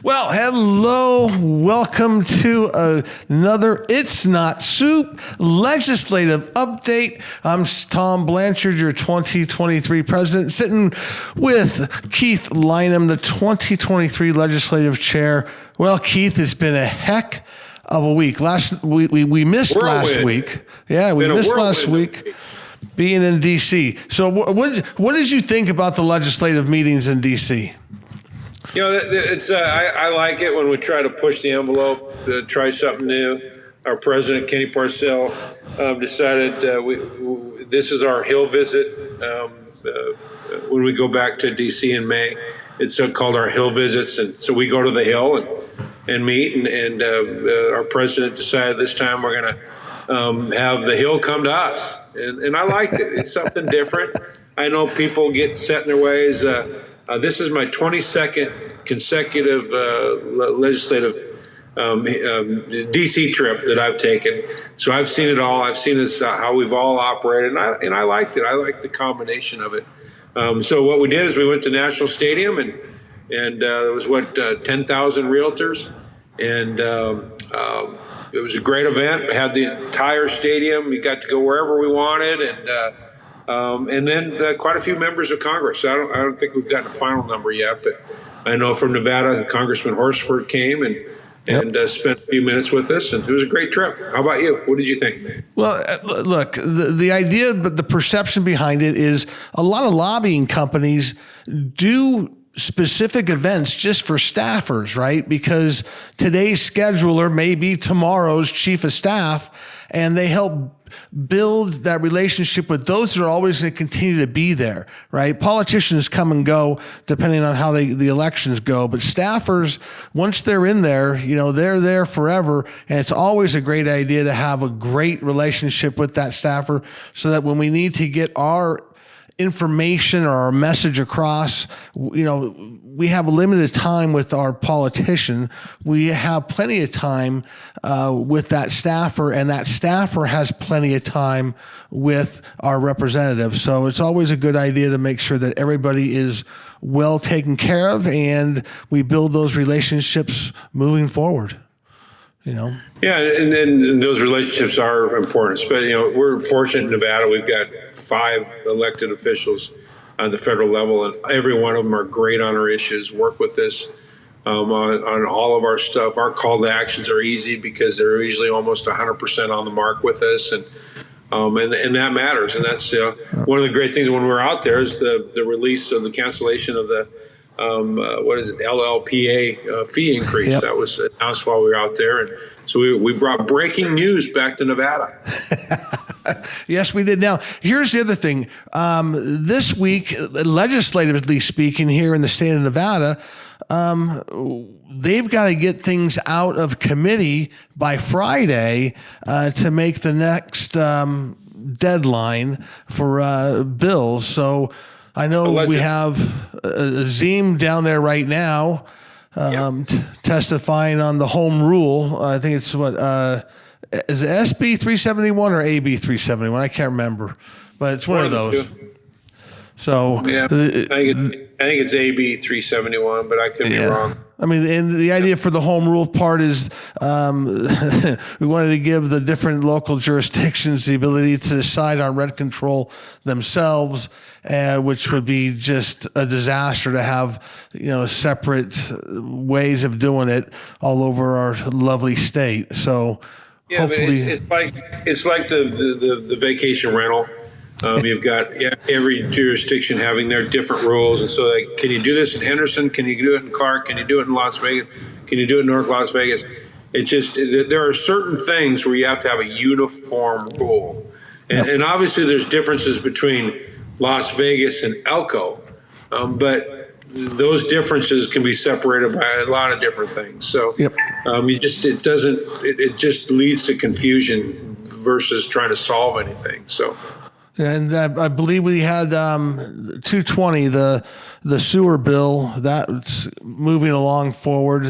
Well, hello. Welcome to another It's Not Soup legislative update. I'm Tom Blanchard, your 2023 president, sitting with Keith Lynam, the 2023 Legislative Chair. Well, Keith, it's been a heck of a week. We missed last week. Yeah, we missed last week being in D.C. So what did you think about the legislative meetings in D.C.? You know, I like it when we try to push the envelope, try something new. Our president, Kenny Parcell, decided this is our Hill visit. When we go back to D.C. in May, it's called our Hill visits. And so we go to the Hill and meet. And our president decided this time we're going to have the Hill come to us. And I liked it. It's something different. I know people get set in their ways. This is my 22nd consecutive legislative D.C. trip that I've taken. So I've seen it all. I've seen this, how we've all operated, and I liked it. I liked the combination of it. So what we did is we went to National Stadium, and there was 10,000 realtors, and it was a great event. We had the entire stadium. We got to go wherever we wanted, and then quite a few members of Congress. I don't think we've gotten a final number yet, but I know from Nevada, Congressman Horsford came and spent a few minutes with us, and it was a great trip. How about you? What did you think? Well, look, the idea, but the perception behind it is a lot of lobbying companies do specific events just for staffers, right? Because today's scheduler may be tomorrow's chief of staff, and they help build that relationship with those that are always going to continue to be there, right? Politicians come and go depending on how the elections go, but staffers, once they're in there, they're there forever, and it's always a great idea to have a great relationship with that staffer so that when we need to get our information or our message across, we have a limited time with our politician. We have plenty of time with that staffer, and that staffer has plenty of time with our representative. So it's always a good idea to make sure that everybody is well taken care of, and we build those relationships moving forward. Yeah, and those relationships are important. But we're fortunate in Nevada. We've got 5 elected officials on the federal level, and every one of them are great on our issues. Work with us on all of our stuff. Our call to actions are easy because they're usually almost 100% on the mark with us, and that matters. And that's one of the great things when we're out there is the release of the cancellation of the LLPA fee increase. Yep. That was announced while we were out there. And so we brought breaking news back to Nevada. Yes, we did. Now, here's the other thing. This week, legislatively speaking, here in the state of Nevada, they've got to get things out of committee by Friday to make the next deadline for bills. So I know we have Azim down there right now testifying on the home rule. I think it's is it SB 371 or AB 371? I can't remember, but it's one of those. So I think it's AB 371, but I could be wrong. I mean, and the idea for the home rule part is we wanted to give the different local jurisdictions the ability to decide on rent control themselves, which would be just a disaster to have, separate ways of doing it all over our lovely state. So hopefully, it's like the vacation rental. You've got every jurisdiction having their different rules. And so can you do this in Henderson? Can you do it in Clark? Can you do it in Las Vegas? Can you do it in North Las Vegas? There are certain things where you have to have a uniform rule. And obviously there's differences between Las Vegas and Elko. But those differences can be separated by a lot of different things. So it just leads to confusion versus trying to solve anything. So. And I believe we had 220, the sewer bill, that's moving along forward.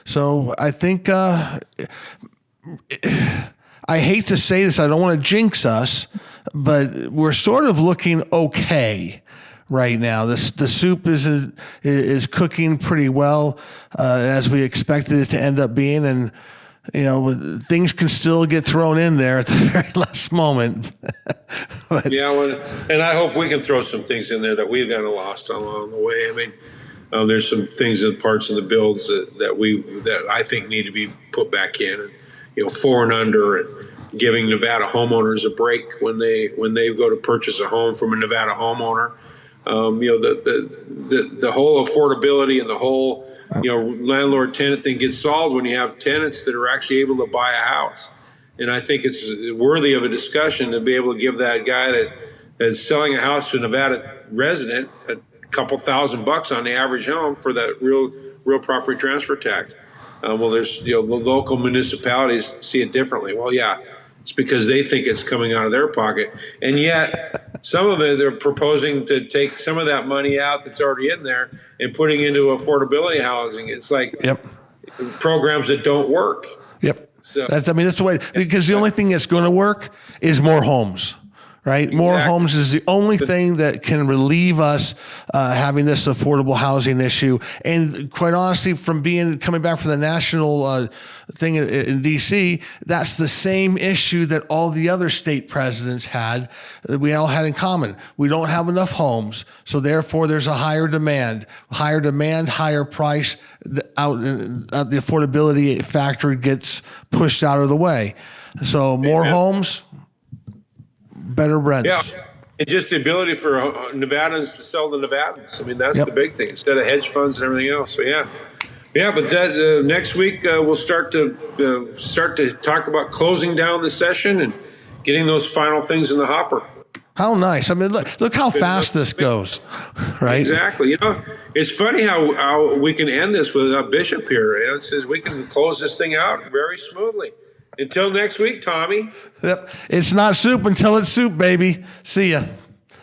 So I think I hate to say this, I don't want to jinx us, but we're sort of looking okay right now. The soup is cooking pretty well, as we expected it to end up being, and things can still get thrown in there at the very last moment. But, and I hope we can throw some things in there that we've kind of lost along the way. I mean, there's some things in parts of the bills that I think need to be put back in, and 4 and under, and giving Nevada homeowners a break when they go to purchase a home from a Nevada homeowner. The whole affordability and the whole landlord tenant thing gets solved when you have tenants that are actually able to buy a house. And I think it's worthy of a discussion to be able to give that guy that is selling a house to a Nevada resident a couple $1,000 on the average home for that real property transfer tax. There's the local municipalities see it differently. Well, yeah, it's because they think it's coming out of their pocket, and yet some of it they're proposing to take some of that money out that's already in there and putting into affordability housing. It's like programs that don't work. Yep. So that's the way, because the only thing that's going to work is more homes. Right? Exactly. More homes is the only thing that can relieve us having this affordable housing issue. And quite honestly, coming back from the national thing in D.C., that's the same issue that all the other state presidents had, that we all had in common. We don't have enough homes, so therefore there's a higher demand, higher price. The affordability factor gets pushed out of the way. So more homes, better rents. Yeah, and just the ability for Nevadans to sell to Nevadans. I mean, that's the big thing, instead of hedge funds and everything else. So but that next week we'll start to talk about closing down the session and getting those final things in the hopper. How nice! I mean, look how fast this goes, right? Exactly. It's funny how we can end this with a Bishop here. It says we can close this thing out very smoothly. Until next week, Tommy. Yep. It's not soup until it's soup, baby. See ya.